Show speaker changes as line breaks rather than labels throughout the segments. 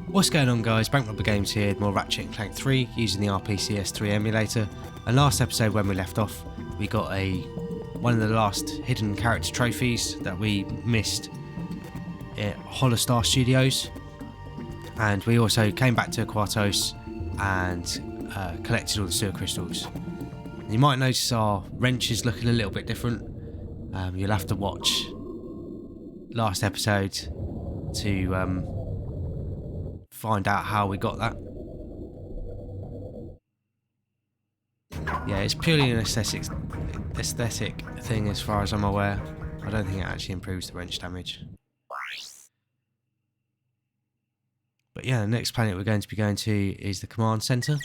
What's going on, guys? Bankrupper Games here, more Ratchet and Clank 3 using the RPCS3 emulator. And last episode, when we left off, we got one of the last hidden character trophies that we missed at Holostar Studios, and we also came back to Quartos and collected all the sewer crystals. You might notice our wrench is looking a little bit different. You'll have to watch last episode to find out how we got that. Yeah, it's purely an aesthetic thing as far as I'm aware. I don't think it actually improves the wrench damage. But yeah, the next planet we're going to be going to is the command center.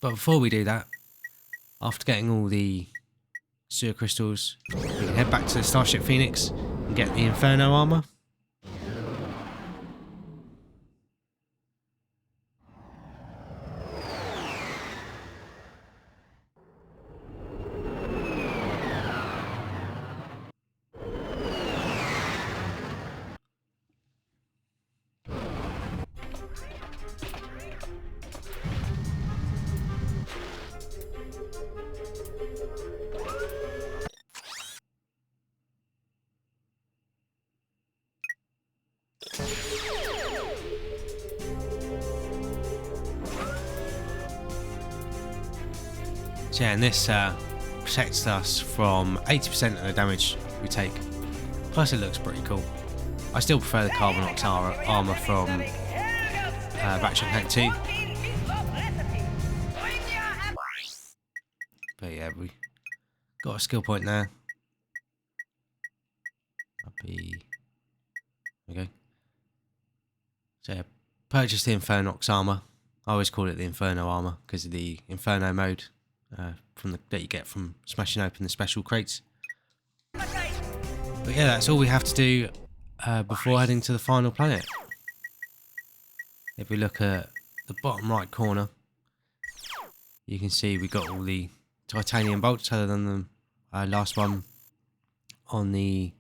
But before we do that, after getting all the sewer crystals, we can head back to the Starship Phoenix and get the Inferno armor. So yeah, and this protects us from 80% of the damage we take. Plus, it looks pretty cool. I still prefer the Carbon Ox armor from Ratchet and Clank 2. But yeah, we got a skill point there. There we go. So yeah, purchase the Infernox armor. I always call it the Inferno armor because of the Inferno mode that you get from smashing open the special crates. But yeah, that's all we have to do before heading to the final planet. If we look at the bottom right corner, you can see we got all the titanium bolts other than the last one on the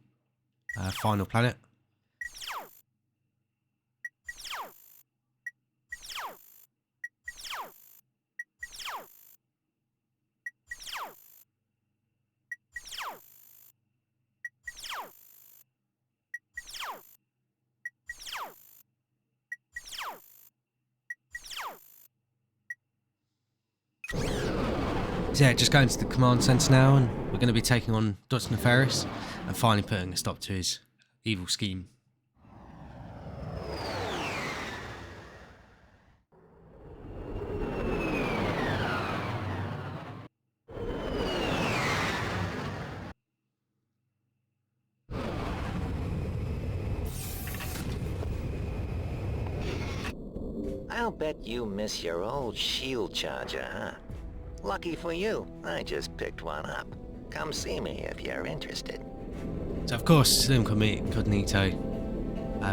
final planet. So yeah, just going to the command center now, and we're going to be taking on Dr. Nefarious and finally putting a stop to his evil scheme.
I'll bet you miss your old shield charger, huh? Lucky for you, I just picked one up. Come see me if you're interested.
So of course, Slim Cognito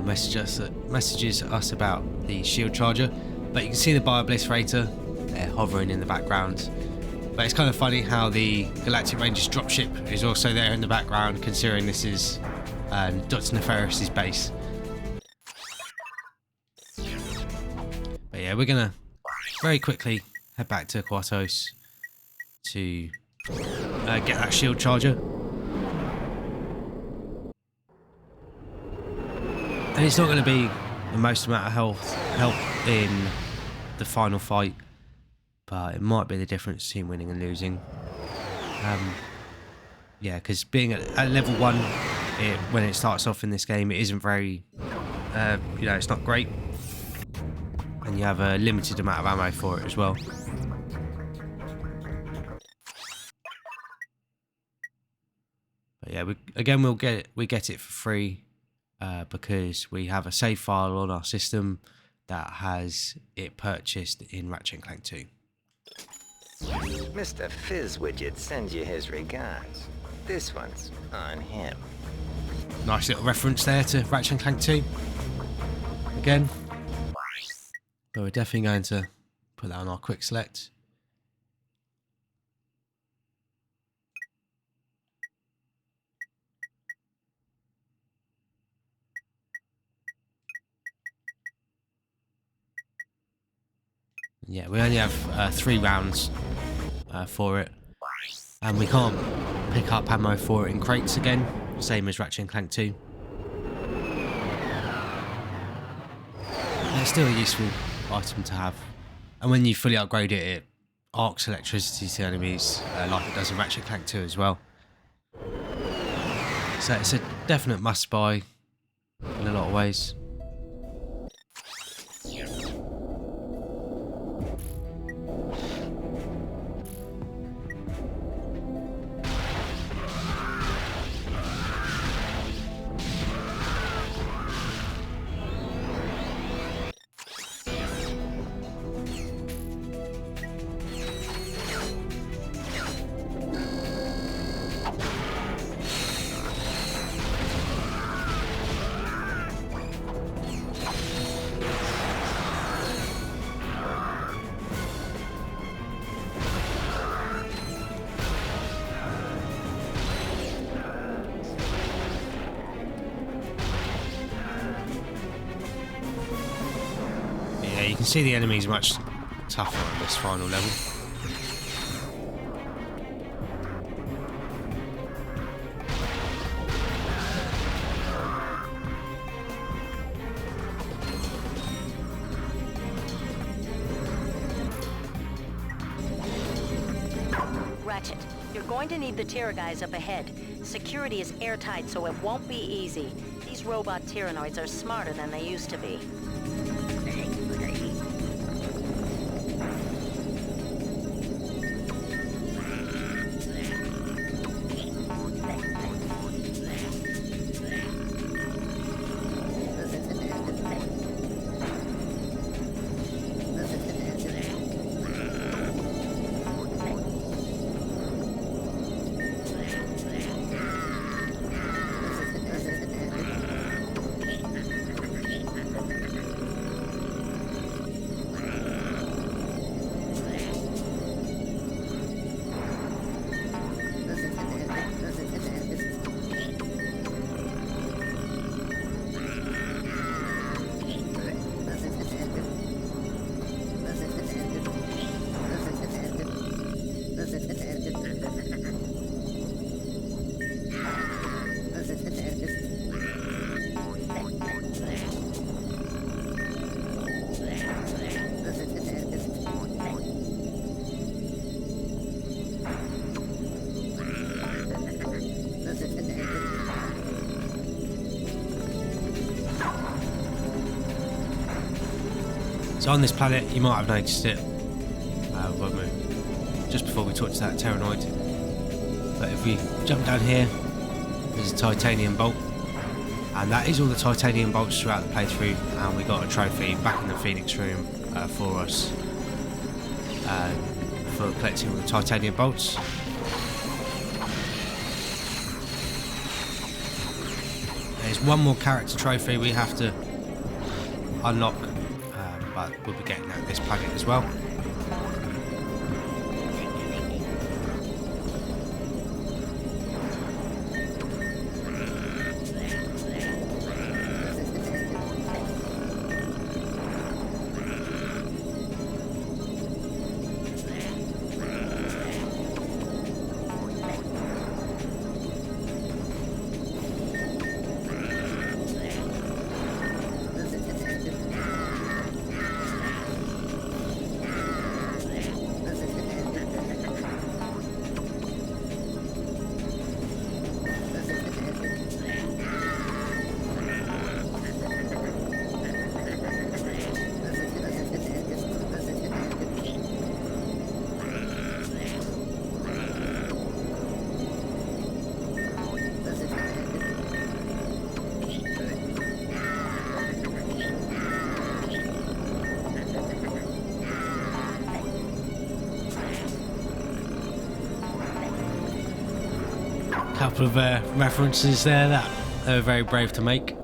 messages us about the shield charger, but you can see the Bioblisserator there hovering in the background. But it's kind of funny how the Galactic Rangers dropship is also there in the background, considering this is Dr. Nefarious's base. But yeah, we're gonna very quickly head back to Quartos to get that shield charger. And it's not going to be the most amount of help in the final fight, but it might be the difference between winning and losing. Yeah, because being at level 1, when it starts off in this game, it isn't very, it's not great. And you have a limited amount of ammo for it as well. But yeah, we get it for free because we have a save file on our system that has it purchased in Ratchet and Clank 2.
Mr. Fizzwidget sends you his regards. This one's on him.
Nice little reference there to Ratchet and Clank 2. Again. But we're definitely going to put that on our quick select. Yeah, we only have 3 rounds for it, and we can't pick up ammo for it in crates again, same as Ratchet and Clank 2. It's still a useful item to have, and when you fully upgrade it, it arcs electricity to enemies like it does in Ratchet and Clank 2 as well. So it's a definite must buy in a lot of ways. You can see the enemies much tougher on this final level.
Ratchet, you're going to need the Terra guys up ahead. Security is airtight, so it won't be easy. These robot Tyrannoids are smarter than they used to be.
So on this planet, you might have noticed it just before we talked to that Tyrannoid. But if we jump down here, there's a titanium bolt, and that is all the titanium bolts throughout the playthrough. And we got a trophy back in the Phoenix room for us for collecting all the titanium bolts. There's one more character trophy we have to unlock, but we'll be getting that this planet as well. Couple of references there that they were very brave to make.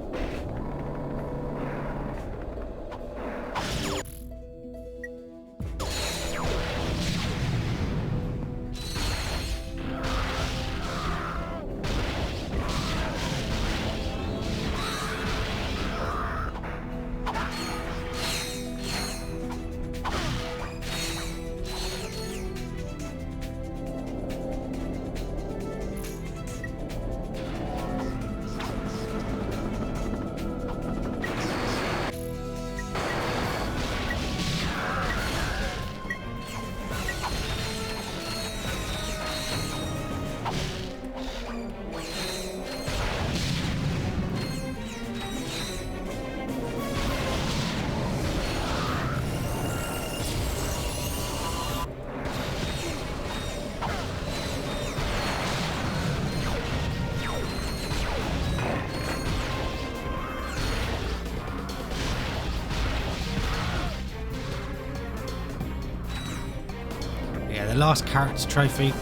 the last character trophy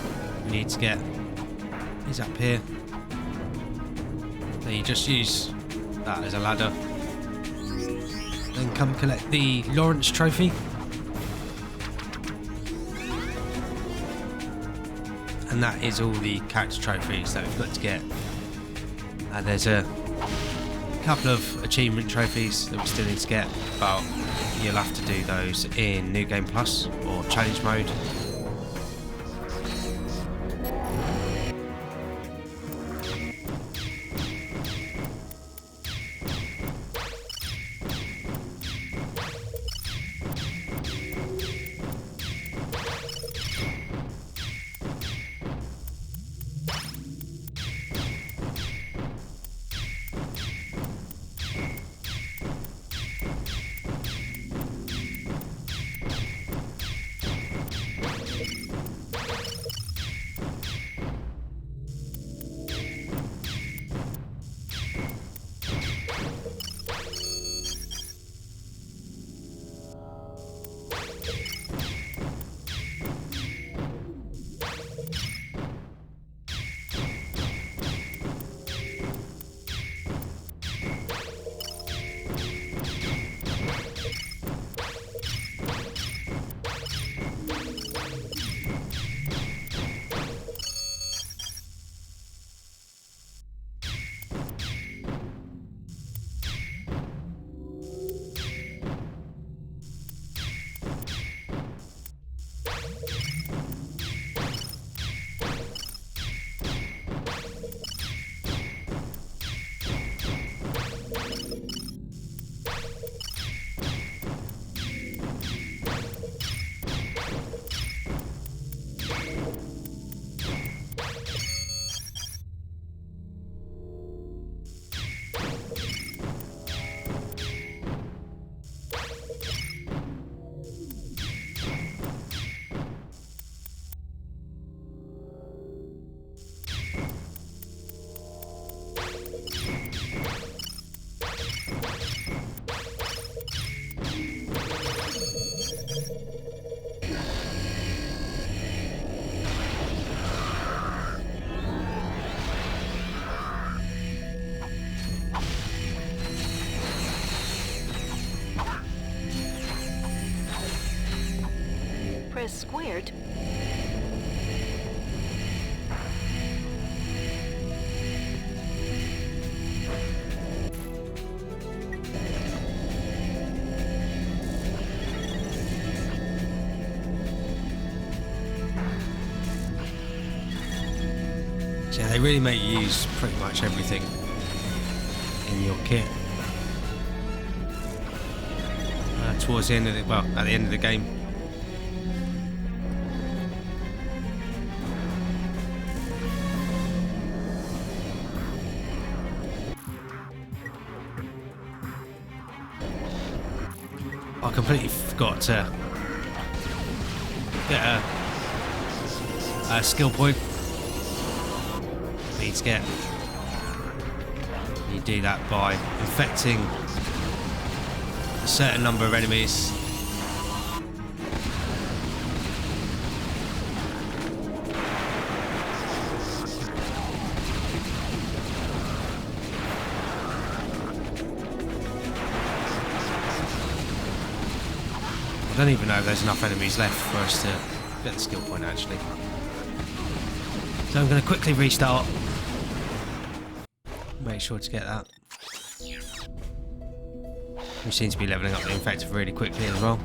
we need to get is up here. So you just use that as a ladder. Then come collect the Lawrence trophy. And that is all the character trophies that we've got to get. There's a couple of achievement trophies that we still need to get, but you'll have to do those in New Game Plus or Challenge Mode.
Press squared.
So they really make you use pretty much everything in your kit. Towards the end of the, at the end of the game. I completely forgot to get a skill point. Need to get. You do that by infecting a certain number of enemies. I don't even know if there's enough enemies left for us to get the skill point actually. So I'm going to quickly restart. Make sure to get that. We seem to be leveling up the infected really quickly as well.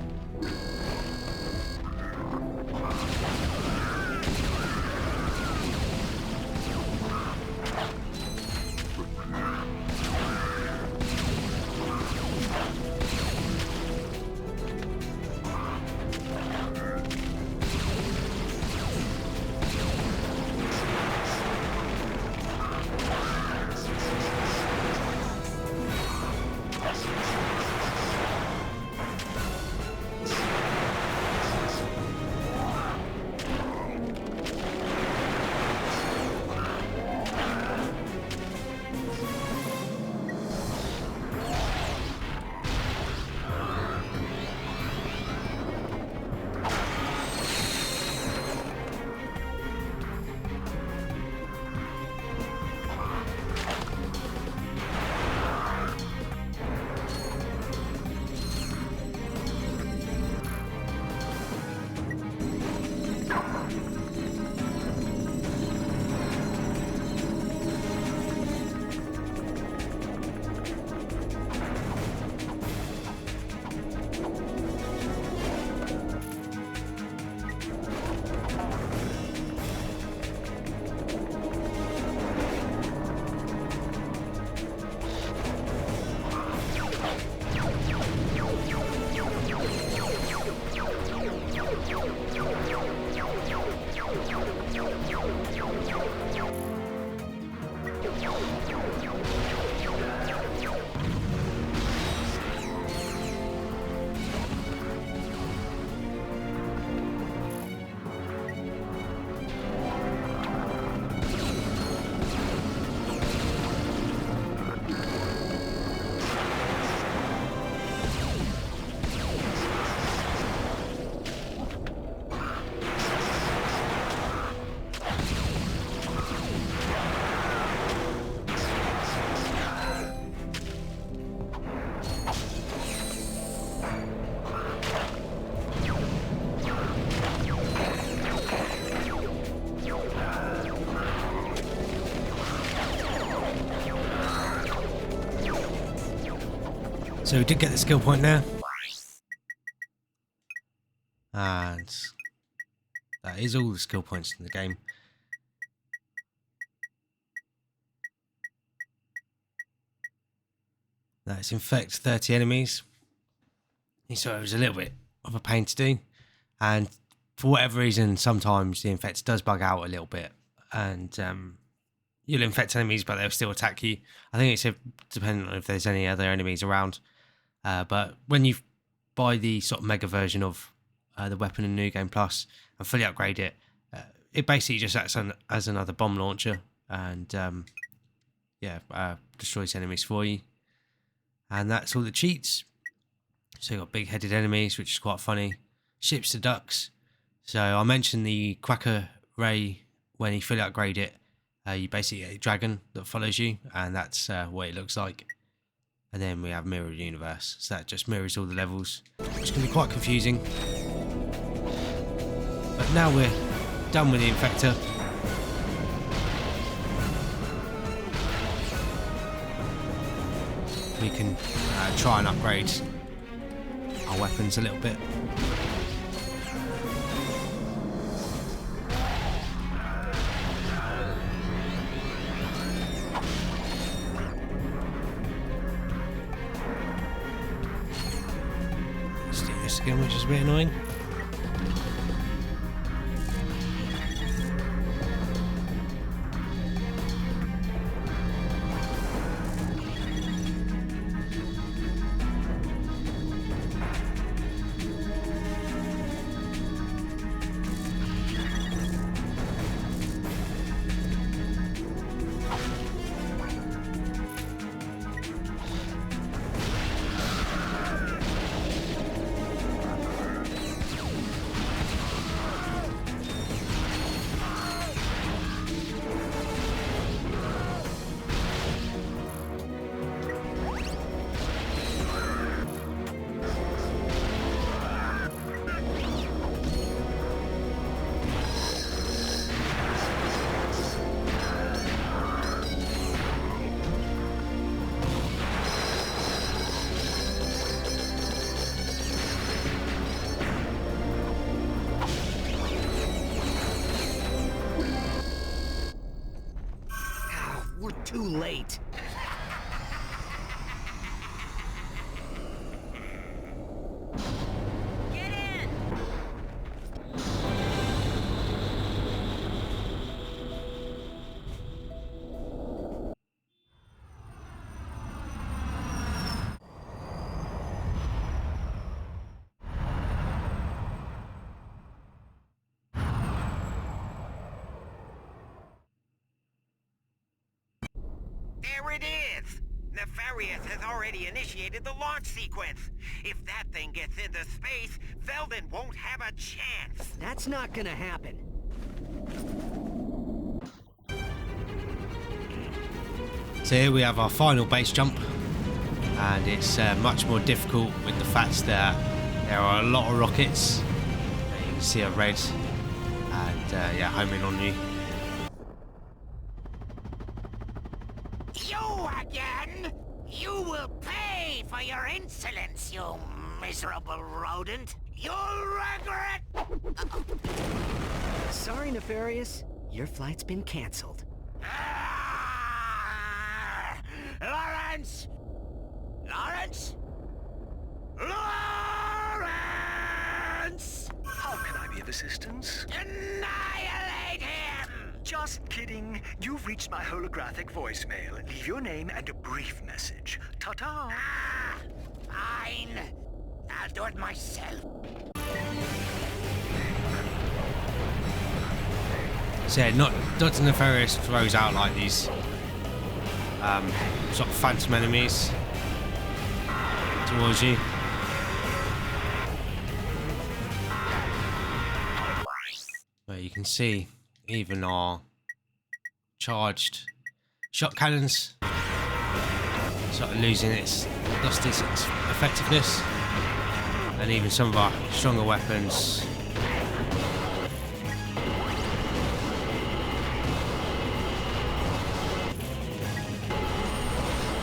So we did get the skill point there. And that is all the skill points in the game. Let's infect 30 enemies. So it was a little bit of a pain to do. And for whatever reason, sometimes the infect does bug out a little bit. And you'll infect enemies, but they'll still attack you. I think it's depending on if there's any other enemies around. But when you buy the sort of mega version of the weapon in New Game Plus and fully upgrade it, it basically just acts as another bomb launcher and destroys enemies for you. And that's all the cheats. So you've got big-headed enemies, which is quite funny. Ships to ducks. So I mentioned the Quacker Ray. When you fully upgrade it, you basically get a dragon that follows you, and that's what it looks like. And then we have Mirror Universe. So that just mirrors all the levels, which can be quite confusing. But now we're done with the Infector. We can try and upgrade our weapons a little bit. Let's do this again, which is a bit annoying.
We're too late.
Get in!
There it is! Nefarious has already initiated the launch sequence. If that thing gets into space, Velden won't have a chance.
That's not gonna happen.
So here we have our final base jump, and it's much more difficult with the fact that there are a lot of rockets. You can see a red, and homing on you.
You again? You will pay for your insolence, you miserable rodent. You'll regret...
Sorry, Nefarious. Your flight's been canceled.
Ah! Lawrence! Lawrence? Lawrence!
How can I be of assistance?
Annihilate him!
Just kidding. You've reached my holographic voicemail. Leave your name and a brief message. Ta-ta!
Ah! Fine. I'll do it myself.
So yeah, Dr. Nefarious throws out like these sort of phantom enemies towards you. Where you can see even our charged shot cannons sort of lost its effectiveness, and even some of our stronger weapons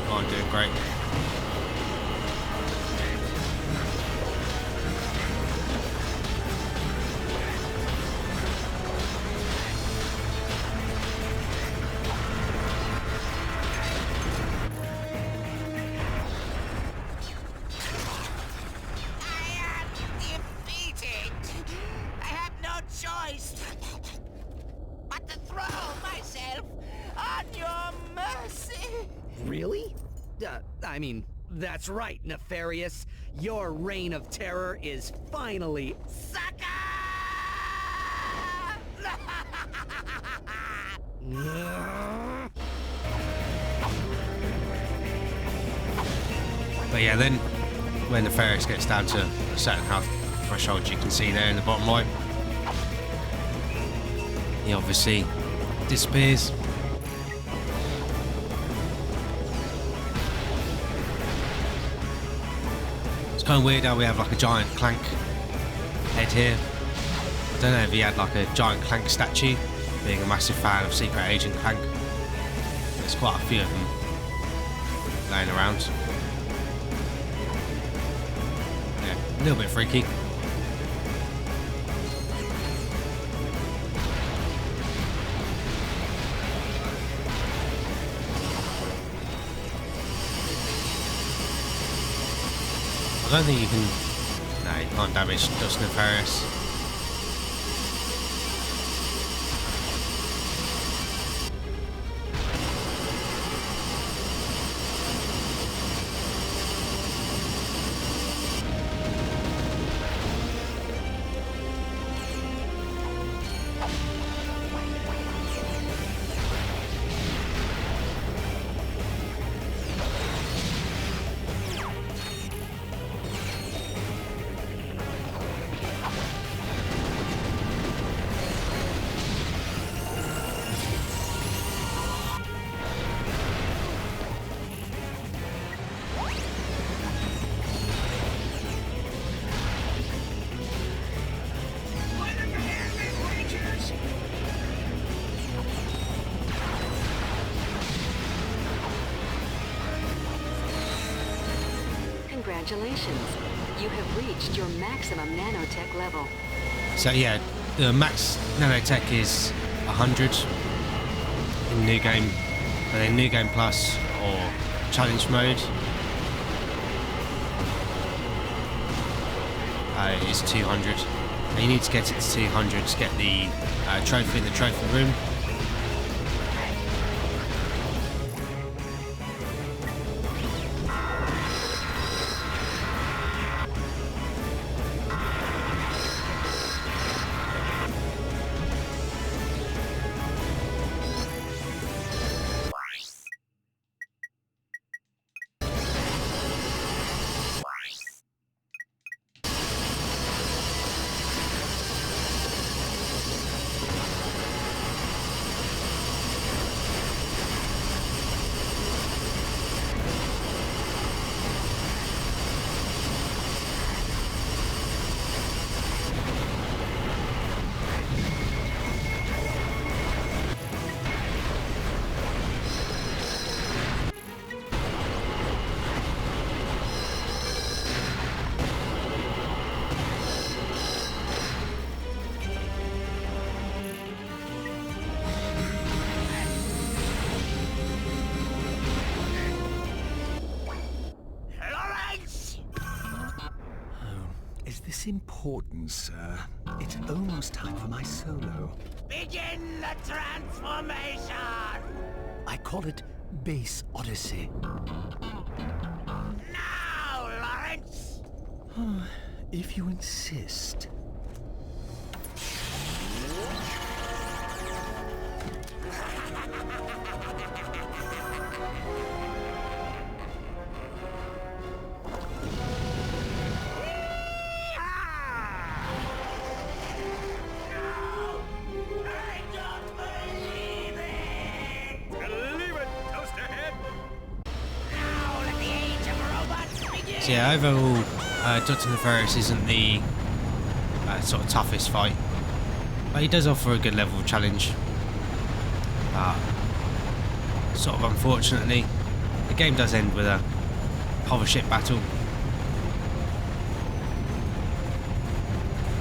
aren't doing great.
Really? I mean, that's right, Nefarious. Your reign of terror is finally... Sucker!
But yeah, then when Nefarious gets down to a certain health threshold, you can see there in the bottom right, he obviously disappears. It's kind of weird how we have like a giant Clank head here. I don't know if he had like a giant Clank statue, being a massive fan of Secret Agent Clank. There's quite a few of them laying around. Yeah, a little bit freaky. I don't think you can... No, you can't damage Dust Nefarious.
Congratulations. You have reached your maximum nanotech level.
So yeah, the max nanotech is 100 in New Game, and then New Game Plus or Challenge Mode is 200. And you need to get it to 200 to get the trophy in the trophy room.
Important, sir. It's almost time for my solo.
Begin the transformation!
I call it Base Odyssey.
Now, Lawrence!
If you insist.
So yeah, overall, Dr. Nefarious isn't the sort of toughest fight, but he does offer a good level of challenge. Sort of unfortunately, the game does end with a hover ship battle,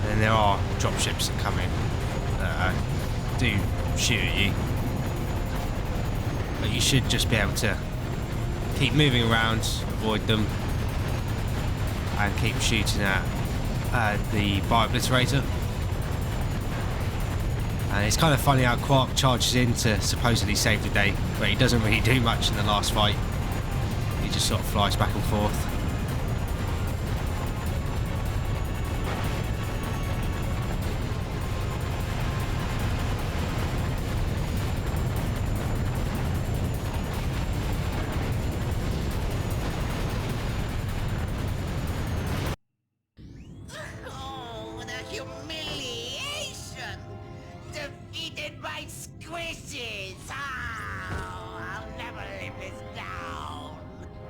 and then there are drop ships that come in that do shoot at you, but you should just be able to keep moving around, avoid them, and keep shooting at the Bio-Obliterator. And it's kind of funny how Quark charges in to supposedly save the day, but he doesn't really do much in the last fight. just sort of flies back and forth.
Oh, the humiliation! Defeated by squishes! Oh, I'll never live this down!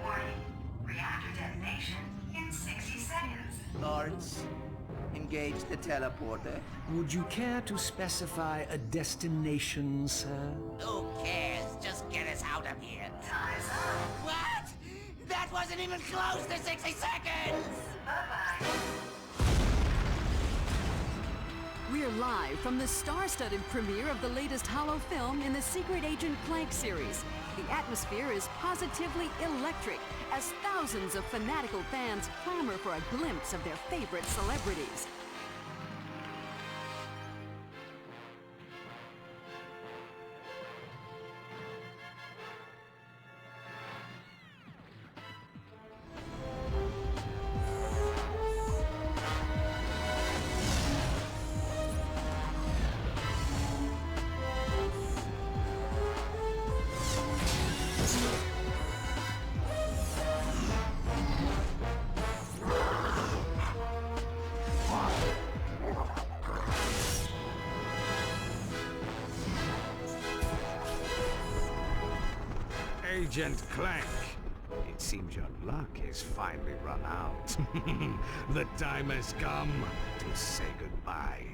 Warning. Reactor detonation in 60 seconds.
Lawrence, engage the teleporter.
Would you care to specify a destination, sir?
Who cares? Just get us out of here.
Time's up.
What? That wasn't even close to 60 seconds!
Bye-bye.
We're live from the star-studded premiere of the latest Holo film in the Secret Agent Clank series. The atmosphere is positively electric as thousands of fanatical fans clamor for a glimpse of their favorite celebrities.
Agent Clank, it seems your luck has finally run out. The time has come to say goodbye.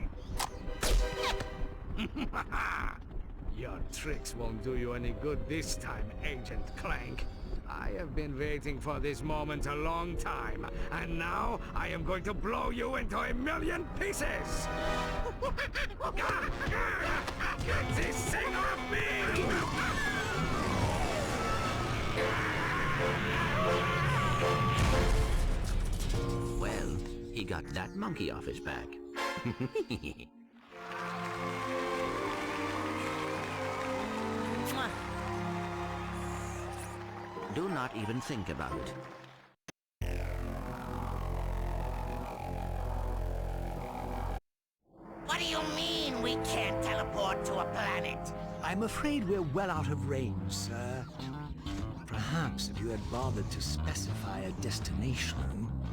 Your tricks won't do you any good this time, Agent Clank. I have been waiting for this moment a long time, and now I am going to blow you into a million pieces! Get this thing off me!
Well, he got that monkey off his back.
Mwah.
Do not even think about it.
What do you mean we can't teleport to a planet?
I'm afraid we're well out of range, sir. Perhaps if you had bothered to specify a destination...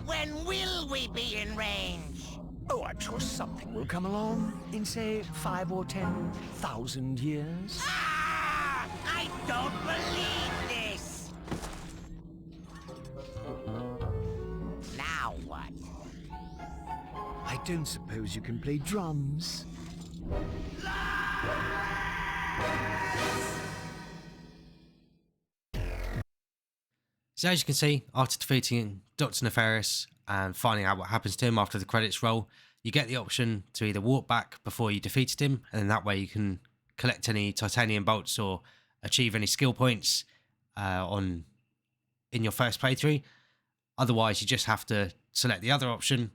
When will we be in range?
Oh, I'm sure something will come along in, say, 5 or 10,000 years.
Ah! I don't believe this! Now what?
I don't suppose you can play drums.
So as you can see, after defeating Dr. Nefarious and finding out what happens to him after the credits roll, you get the option to either walk back before you defeated him, and then that way you can collect any titanium bolts or achieve any skill points in your first playthrough. Otherwise, you just have to select the other option,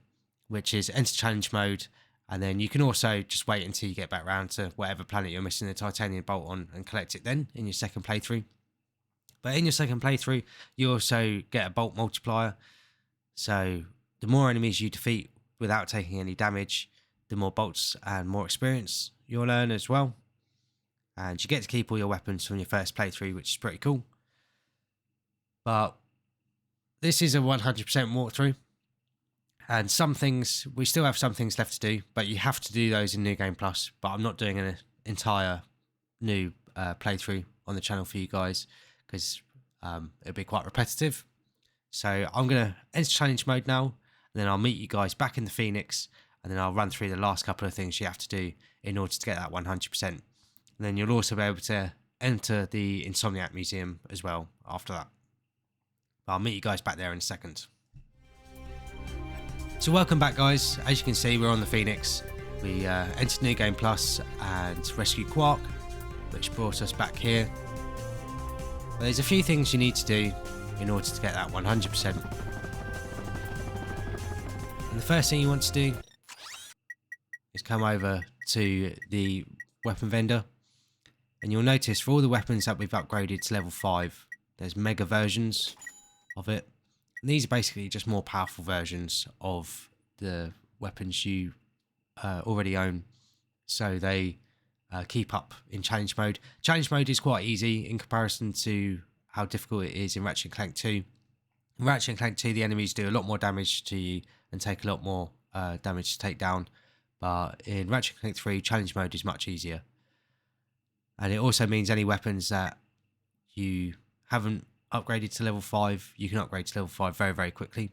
which is enter challenge mode, and then you can also just wait until you get back around to whatever planet you're missing the titanium bolt on and collect it then in your second playthrough. But in your second playthrough, you also get a bolt multiplier. So the more enemies you defeat without taking any damage, the more bolts and more experience you'll earn as well. And you get to keep all your weapons from your first playthrough, which is pretty cool. But this is a 100% walkthrough. And some things, we still have some things left to do, but you have to do those in New Game Plus. But I'm not doing an entire new playthrough on the channel for you guys, because it'll be quite repetitive. So I'm going to enter challenge mode now, and then I'll meet you guys back in the Phoenix, and then I'll run through the last couple of things you have to do in order to get that 100%. And then you'll also be able to enter the Insomniac Museum as well after that. But I'll meet you guys back there in a second. So welcome back, guys. As you can see, we're on the Phoenix. We entered New Game Plus and rescued Quark, which brought us back here. But there's a few things you need to do in order to get that 100%. And the first thing you want to do is come over to the weapon vendor, and you'll notice for all the weapons that we've upgraded to level 5, there's mega versions. of it. And these are basically just more powerful versions of the weapons you already own, so they keep up in challenge mode. Challenge mode is quite easy in comparison to how difficult it is in Ratchet and Clank 2. In Ratchet and Clank 2, the enemies do a lot more damage to you and take a lot more damage to take down. But in Ratchet and Clank 3, challenge mode is much easier. And it also means any weapons that you haven't upgraded to level 5, you can upgrade to level 5 very, very quickly.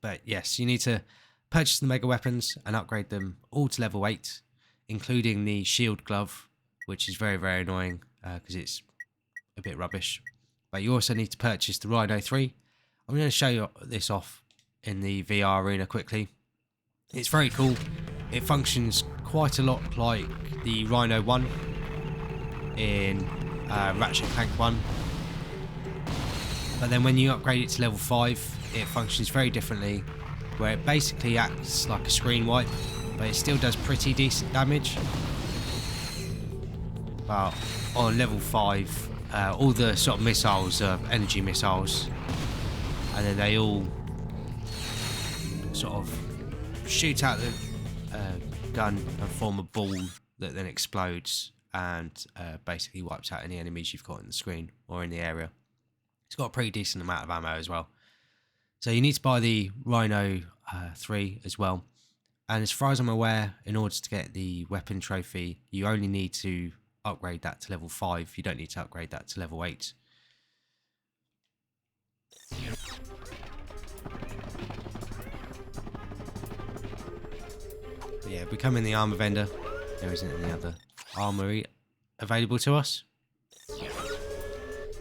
But yes, you need to purchase the mega weapons and upgrade them all to level 8, including the shield glove, which is very, very annoying because it's a bit rubbish. But you also need to purchase the Rhino 3. I'm going to show you this off in the VR arena quickly. It's very cool. It functions quite a lot like the Rhino 1 in Ratchet and Clank 1. But then when you upgrade it to level 5, it functions very differently, where it basically acts like a screen wipe, but it still does pretty decent damage. But on level 5, all the sort of missiles are energy missiles, and then they all sort of shoot out the gun and form a ball that then explodes and basically wipes out any enemies you've got in the screen or in the area. It's got a pretty decent amount of ammo as well. So you need to buy the Rhino 3 as well. And as far as I'm aware, in order to get the weapon trophy, you only need to upgrade that to level 5. You don't need to upgrade that to level 8. But yeah, becoming the armor vendor, there isn't any other armory available to us.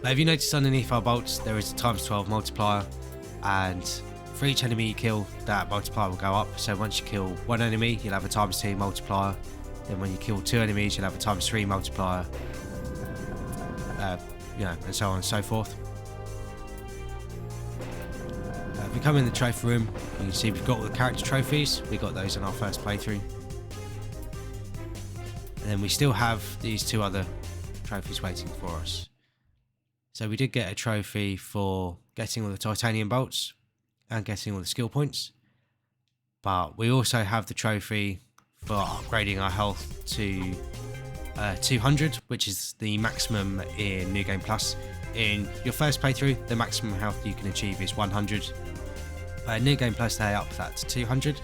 Now, if you notice underneath our bolts, there is a ×12 multiplier, and for each enemy you kill, that multiplier will go up. So once you kill one enemy, you'll have a ×2 multiplier. Then when you kill 2 enemies, you'll have a ×3 multiplier. And so on and so forth. If we come in the trophy room, you can see we've got all the character trophies. We got those in our first playthrough. And then we still have these 2 other trophies waiting for us. So we did get a trophy for getting all the titanium bolts and getting all the skill points. But we also have the trophy for upgrading our health to 200, which is the maximum in New Game Plus. In your first playthrough, the maximum health you can achieve is 100. New Game Plus, they up that to 200.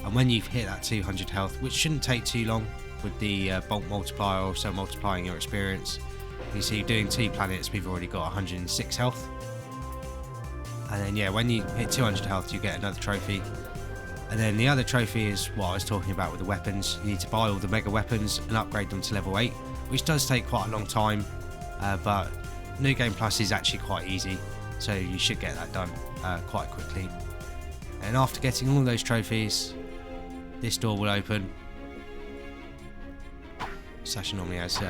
And when you've hit that 200 health, which shouldn't take too long with the bolt multiplier also multiplying your experience, you see doing 2 planets, we've already got 106 health. And then yeah, when you hit 200 health, you get another trophy. And then the other trophy is what I was talking about with the weapons. You need to buy all the mega weapons and upgrade them to level 8, which does take quite a long time, but New Game Plus is actually quite easy, so you should get that done quite quickly. And after getting all those trophies, this door will open. Sasha normally has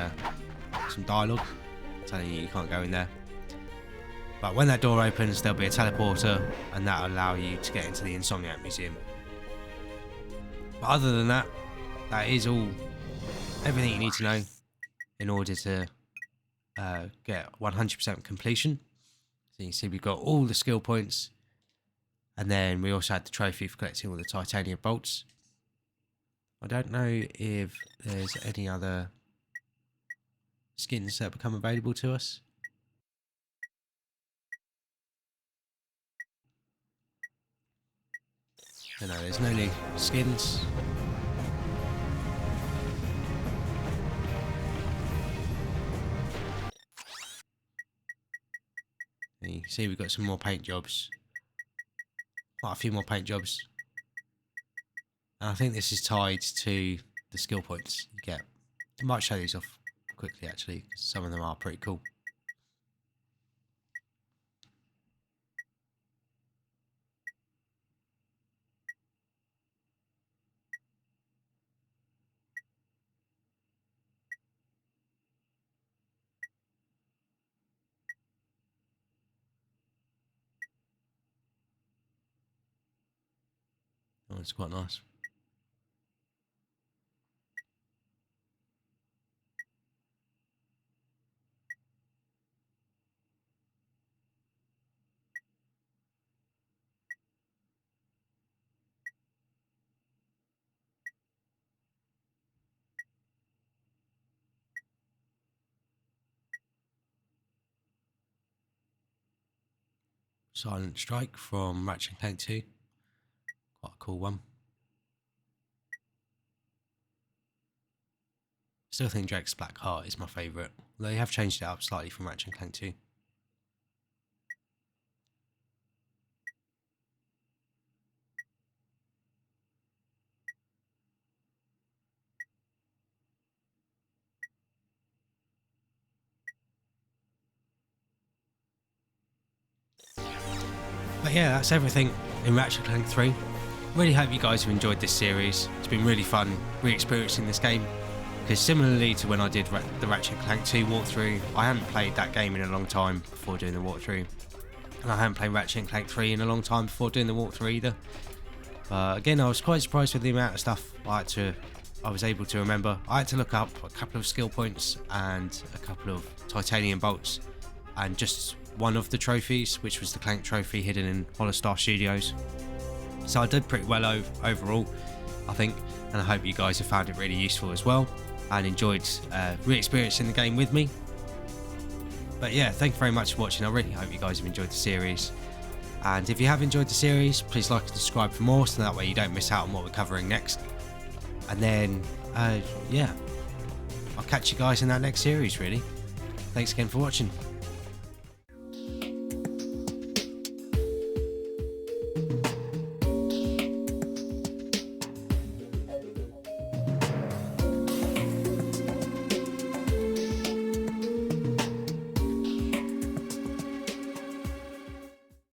some dialogue telling you can't go in there. But when that door opens, there'll be a teleporter, and that'll allow you to get into the Insomniac Museum. But other than that, that is everything you need to know in order to get 100% completion. So you can see we've got all the skill points, and then we also had the trophy for collecting all the titanium bolts. I don't know if there's any other skins that become available to us. No, there's no new skins. And you can see we've got some more paint jobs. Quite a few more paint jobs. And I think this is tied to the skill points you get. I might show these off quickly actually, because some of them are pretty cool. Oh, it's quite nice. Silent Strike from Ratchet and Clank 2. Quite a cool one. Still think Drake's Black Heart is my favourite. They have changed it up slightly from Ratchet and Clank 2. But yeah, that's everything in Ratchet and Clank 3. Really hope you guys have enjoyed this series. It's been really fun re-experiencing this game, because similarly to when I did the Ratchet and Clank 2 walkthrough, I hadn't played that game in a long time before doing the walkthrough, and I hadn't played Ratchet and Clank 3 in a long time before doing the walkthrough either. Again, I was quite surprised with the amount of stuff I was able to remember. I had to look up a couple of skill points and a couple of titanium bolts, and just one of the trophies, which was the Clank trophy hidden in Holostar Studios. So I did pretty well overall, I think, and I hope you guys have found it really useful as well and enjoyed re-experiencing the game with me. But yeah, thank you very much for watching. I really hope you guys have enjoyed the series, and if you have enjoyed the series, please like and subscribe for more, so that way you don't miss out on what we're covering next. And then yeah, I'll catch you guys in that next series really. Thanks again for watching.